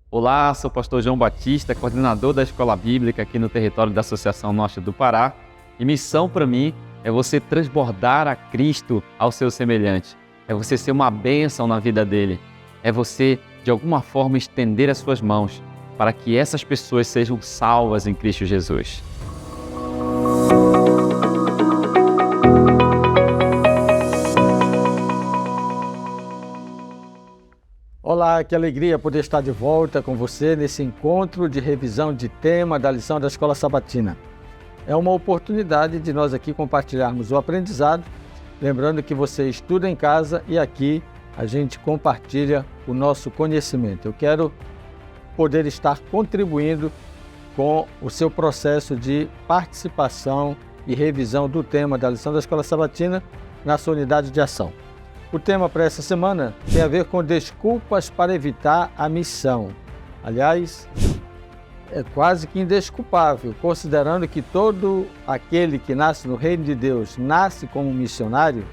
Olá, sou o pastor João Batista, coordenador da Escola Bíblica aqui no território da Associação Norte do Pará. E missão para mim é você transbordar a Cristo ao seu semelhante. É você ser uma bênção na vida dele. É você, de alguma forma, estender as suas mãos para que essas pessoas sejam salvas em Cristo Jesus. Olá, que alegria poder estar de volta com você nesse encontro de revisão de tema da lição da Escola Sabatina. É uma oportunidade de nós aqui compartilharmos o aprendizado, lembrando que você estuda em casa e aqui a gente compartilha o nosso conhecimento. Eu quero poder estar contribuindo com o seu processo de participação e revisão do tema da lição da Escola Sabatina na sua unidade de ação. O tema para essa semana tem a ver com desculpas para evitar a missão. Aliás, é quase que indesculpável, considerando que todo aquele que nasce no reino de Deus nasce como missionário,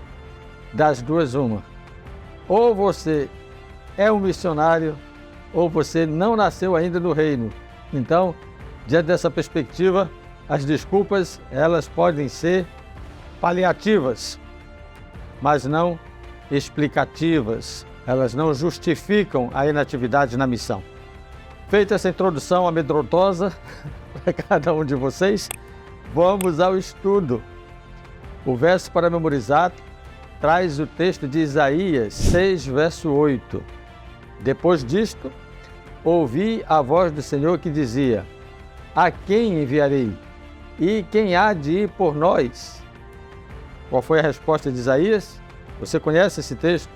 das duas uma. Ou você é um missionário, ou você não nasceu ainda no reino. Então, diante dessa perspectiva, as desculpas elas podem ser paliativas, mas não explicativas, elas não justificam a inatividade na missão. Feita essa introdução amedrontosa para cada um de vocês, vamos ao estudo. O verso para memorizar traz o texto de Isaías 6, verso 8. Depois disto, ouvi a voz do Senhor que dizia: a quem enviarei? E quem há de ir por nós? Qual foi a resposta de Isaías? Você conhece esse texto?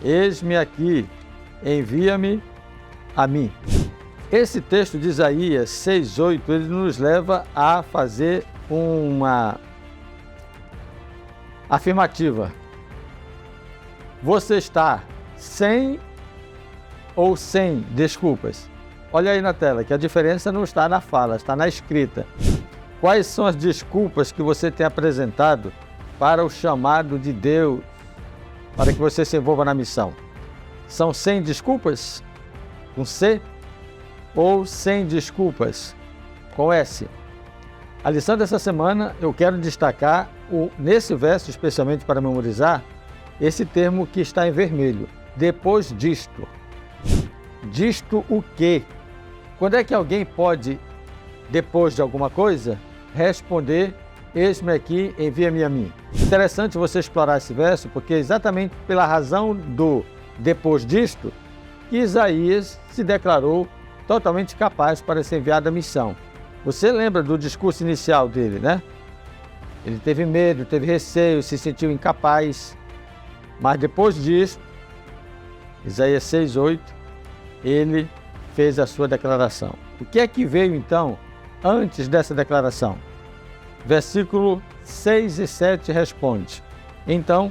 Eis-me aqui, envia-me a mim. Esse texto de Isaías 6:8, ele nos leva a fazer uma afirmativa. Você está sem ou sem desculpas? Olha aí na tela, que a diferença não está na fala, está na escrita. Quais são as desculpas que você tem apresentado para o chamado de Deus, para que você se envolva na missão? São sem desculpas, com C, ou sem desculpas, com S? A lição dessa semana eu quero destacar, nesse verso especialmente para memorizar, esse termo que está em vermelho, depois disto. Disto o quê? Quando é que alguém pode, depois de alguma coisa, responder: eis-me aqui, envia-me a mim? Interessante você explorar esse verso, porque é exatamente pela razão do depois disto que Isaías se declarou totalmente capaz para ser enviado à missão. Você lembra do discurso inicial dele, né? Ele teve medo, teve receio, se sentiu incapaz, mas depois disso, Isaías 6:8, ele fez a sua declaração. O que é que veio então antes dessa declaração? Versículo 6 e 7 responde: então,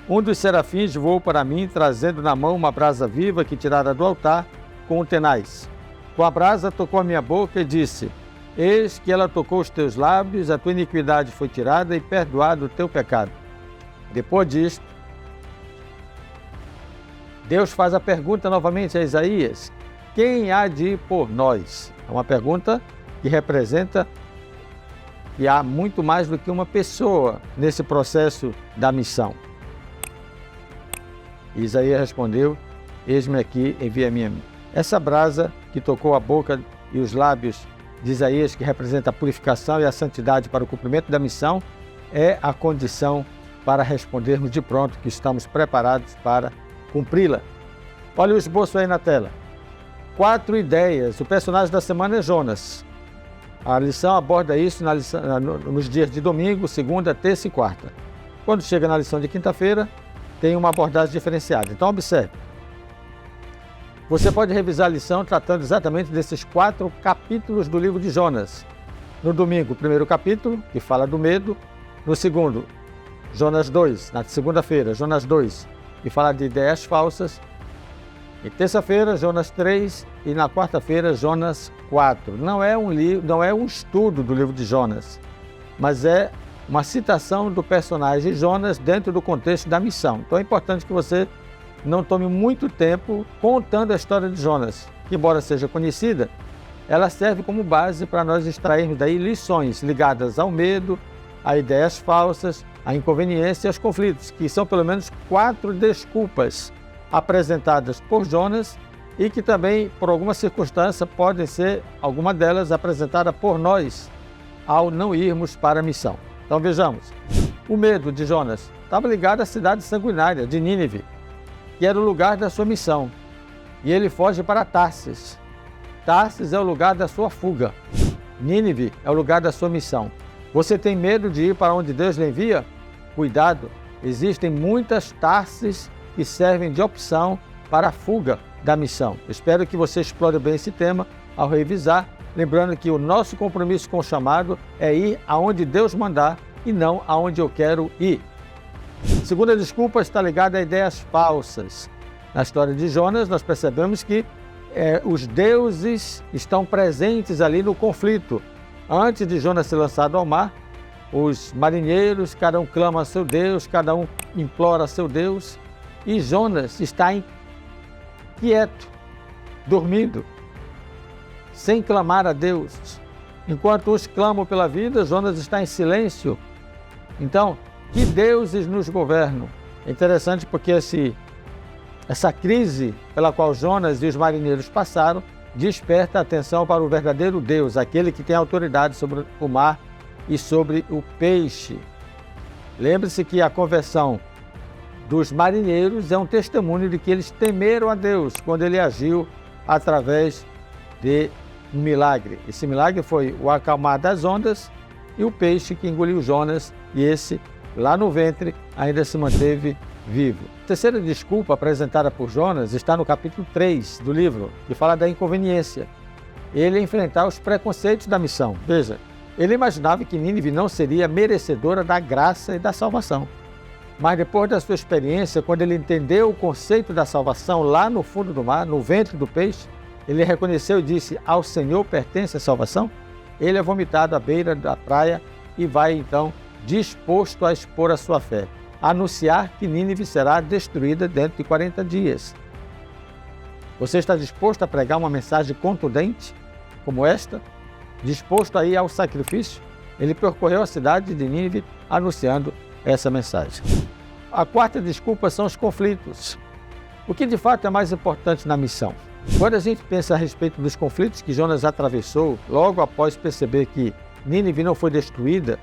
um dos serafins voou para mim, trazendo na mão uma brasa viva que tirara do altar com um tenaz. Com a brasa tocou a minha boca e disse: eis que ela tocou os teus lábios, a tua iniquidade foi tirada e perdoado o teu pecado. Depois disto, Deus faz a pergunta novamente a Isaías: quem há de ir por nós? É uma pergunta que representa que há muito mais do que uma pessoa nesse processo da missão. Isaías respondeu: eis-me aqui, envia-me a mim. Essa brasa que tocou a boca e os lábios de Isaías, que representa a purificação e a santidade para o cumprimento da missão, é a condição para respondermos de pronto que estamos preparados para cumpri-la. Olha o esboço aí na tela. 4 ideias. O personagem da semana é Jonas. A lição aborda isso nos dias de domingo, segunda, terça e quarta. Quando chega na lição de quinta-feira, tem uma abordagem diferenciada. Então, observe. Você pode revisar a lição tratando exatamente desses 4 capítulos do livro de Jonas. No domingo, o primeiro capítulo, que fala do medo. No segundo, Jonas 2. Na segunda-feira, Jonas 2, que fala de ideias falsas. E terça-feira, Jonas 3, e na quarta-feira, Jonas 4. Não é um estudo do livro de Jonas, mas é uma citação do personagem Jonas dentro do contexto da missão. Então é importante que você não tome muito tempo contando a história de Jonas, que, embora seja conhecida, ela serve como base para nós extrairmos daí lições ligadas ao medo, a ideias falsas, a inconveniência e aos conflitos, que são pelo menos 4 desculpas apresentadas por Jonas e que também, por alguma circunstância, podem ser, alguma delas, apresentada por nós ao não irmos para a missão. Então vejamos, o medo de Jonas estava ligado à cidade sanguinária de Nínive, que era o lugar da sua missão, e ele foge para Tarsis. Tarsis é o lugar da sua fuga. Nínive é o lugar da sua missão. Você tem medo de ir para onde Deus lhe envia? Cuidado, existem muitas Tarsis que servem de opção para a fuga da missão. Espero que você explore bem esse tema ao revisar, lembrando que o nosso compromisso com o chamado é ir aonde Deus mandar e não aonde eu quero ir. Segunda desculpa está ligada a ideias falsas. Na história de Jonas, nós percebemos que os deuses estão presentes ali no conflito. Antes de Jonas ser lançado ao mar, os marinheiros, cada um clama a seu Deus, cada um implora a seu Deus, e Jonas está quieto, dormindo, sem clamar a Deus. Enquanto uns clamam pela vida, Jonas está em silêncio. Então, que deuses nos governam? É interessante porque essa crise pela qual Jonas e os marinheiros passaram desperta a atenção para o verdadeiro Deus, aquele que tem autoridade sobre o mar e sobre o peixe. Lembre-se que a conversão dos marinheiros é um testemunho de que eles temeram a Deus quando ele agiu através de um milagre. Esse milagre foi o acalmar das ondas e o peixe que engoliu Jonas, e esse, lá no ventre, ainda se manteve vivo. A terceira desculpa apresentada por Jonas está no capítulo 3 do livro, que fala da inconveniência. Ele enfrentar os preconceitos da missão. Veja, ele imaginava que Nínive não seria merecedora da graça e da salvação. Mas depois da sua experiência, quando ele entendeu o conceito da salvação lá no fundo do mar, no ventre do peixe, ele reconheceu e disse: ao Senhor pertence a salvação. Ele é vomitado à beira da praia e vai então disposto a expor a sua fé, anunciar que Nínive será destruída dentro de 40 dias. Você está disposto a pregar uma mensagem contundente como esta? Disposto a ir ao sacrifício? Ele percorreu a cidade de Nínive anunciando essa mensagem. A quarta desculpa são os conflitos. O que de fato é mais importante na missão? Quando a gente pensa a respeito dos conflitos que Jonas atravessou, logo após perceber que Nínive não foi destruída,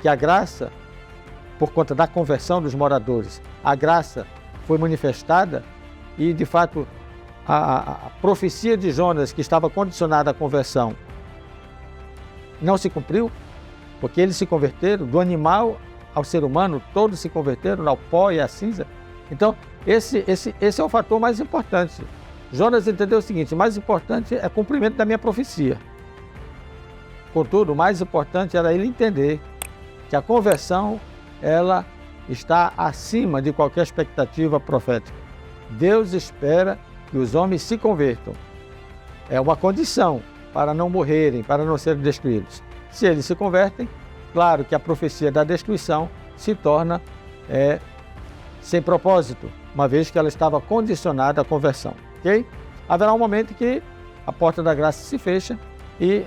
que a graça, por conta da conversão dos moradores, a graça foi manifestada e, de fato, a profecia de Jonas, que estava condicionada à conversão, não se cumpriu, porque eles se converteram, do animal ao ser humano, todos se converteram ao pó e à cinza. Então, esse é o fator mais importante. Jonas entendeu o seguinte: o mais importante é o cumprimento da minha profecia. Contudo, o mais importante era ele entender que a conversão, ela está acima de qualquer expectativa profética. Deus espera que os homens se convertam. É uma condição para não morrerem, para não serem destruídos. Se eles se convertem, claro que a profecia da destruição se torna sem propósito, uma vez que ela estava condicionada à conversão. Okay? Haverá um momento que a porta da graça se fecha e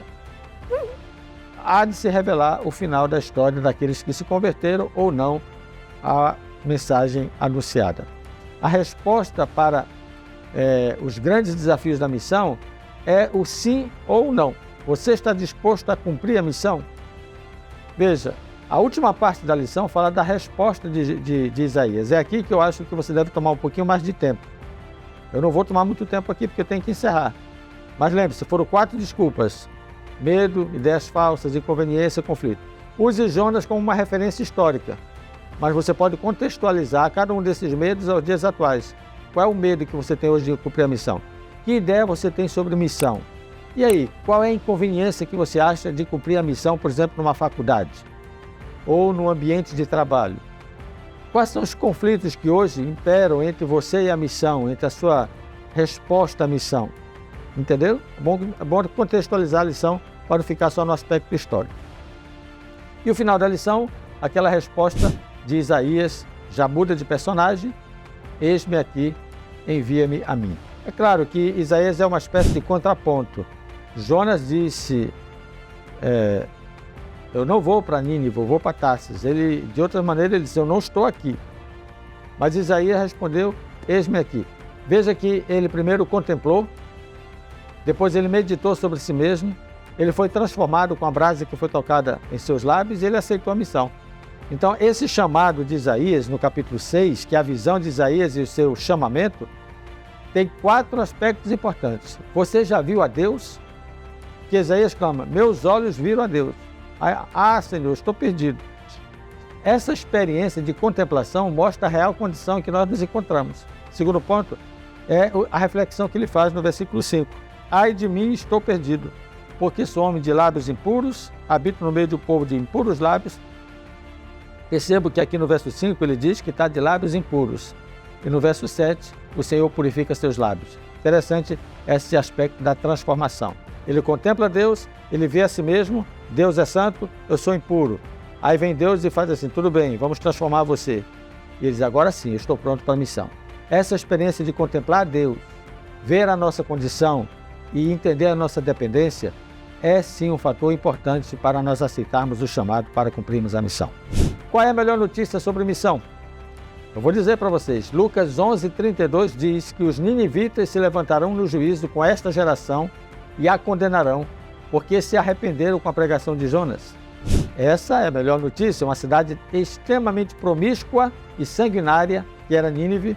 há de se revelar o final da história daqueles que se converteram ou não à mensagem anunciada. A resposta para os grandes desafios da missão é o sim ou não. Você está disposto a cumprir a missão? Veja, a última parte da lição fala da resposta de Isaías. É aqui que eu acho que você deve tomar um pouquinho mais de tempo. Eu não vou tomar muito tempo aqui porque eu tenho que encerrar. Mas lembre-se, foram 4 desculpas: medo, ideias falsas, inconveniência, conflito. Use Jonas como uma referência histórica, mas você pode contextualizar cada um desses medos aos dias atuais. Qual é o medo que você tem hoje de cumprir a missão? Que ideia você tem sobre missão? E aí, qual é a inconveniência que você acha de cumprir a missão, por exemplo, numa faculdade ou no ambiente de trabalho? Quais são os conflitos que hoje imperam entre você e a missão, entre a sua resposta à missão? Entendeu? É bom contextualizar a lição para não ficar só no aspecto histórico. E o final da lição, aquela resposta de Isaías já muda de personagem eis-me aqui, envia-me a mim. É claro que Isaías é uma espécie de contraponto. Jonas disse, eu não vou para Nínive, eu vou para Tarsis. Ele, de outra maneira, ele disse, eu não estou aqui. Mas Isaías respondeu, eis-me aqui. Veja que ele primeiro contemplou, depois ele meditou sobre si mesmo, ele foi transformado com a brasa que foi tocada em seus lábios e ele aceitou a missão. Então, esse chamado de Isaías, no capítulo 6, que é a visão de Isaías e o seu chamamento, tem 4 aspectos importantes. Você já viu a Deus? Que Isaías clama, meus olhos viram a Deus. Ah, Senhor, estou perdido. Essa experiência de contemplação mostra a real condição em que nós nos encontramos. Segundo ponto é a reflexão que ele faz no versículo 5. Ai de mim, estou perdido, porque sou homem de lábios impuros, habito no meio do povo de impuros lábios. Percebo que aqui no verso 5 ele diz que está de lábios impuros. E no verso 7, o Senhor purifica seus lábios. Interessante esse aspecto da transformação. Ele contempla Deus, ele vê a si mesmo, Deus é santo, eu sou impuro. Aí vem Deus e faz assim, tudo bem, vamos transformar você. E ele diz, agora sim, eu estou pronto para a missão. Essa experiência de contemplar Deus, ver a nossa condição e entender a nossa dependência, é sim um fator importante para nós aceitarmos o chamado para cumprirmos a missão. Qual é a melhor notícia sobre missão? Eu vou dizer para vocês, Lucas 11:32 diz que os ninivitas se levantarão no juízo com esta geração e a condenarão, porque se arrependeram com a pregação de Jonas. Essa é a melhor notícia, uma cidade extremamente promíscua e sanguinária, que era Nínive.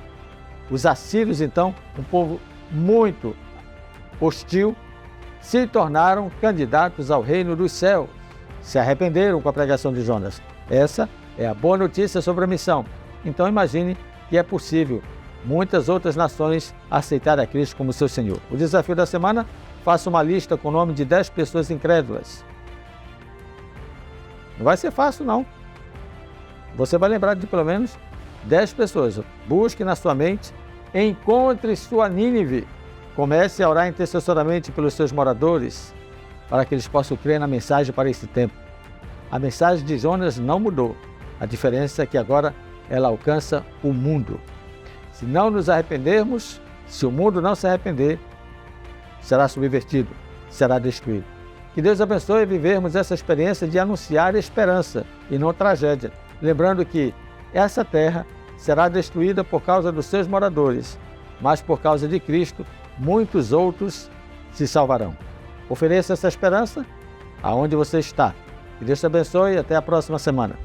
Os assírios, então, um povo muito hostil, se tornaram candidatos ao reino dos céus. Se arrependeram com a pregação de Jonas. Essa é a boa notícia sobre a missão. Então imagine que é possível muitas outras nações aceitarem a Cristo como seu Senhor. O desafio da semana, faça uma lista com o nome de 10 pessoas incrédulas. Não vai ser fácil, não. Você vai lembrar de pelo menos 10 pessoas. Busque na sua mente, encontre sua Nínive. Comece a orar intercessoriamente pelos seus moradores, para que eles possam crer na mensagem para esse tempo. A mensagem de Jonas não mudou. A diferença é que agora ela alcança o mundo. Se não nos arrependermos, se o mundo não se arrepender, será subvertido, será destruído. Que Deus abençoe vivermos essa experiência de anunciar esperança e não tragédia. Lembrando que essa terra será destruída por causa dos seus moradores, mas por causa de Cristo, muitos outros se salvarão. Ofereça essa esperança aonde você está. Que Deus te abençoe e até a próxima semana.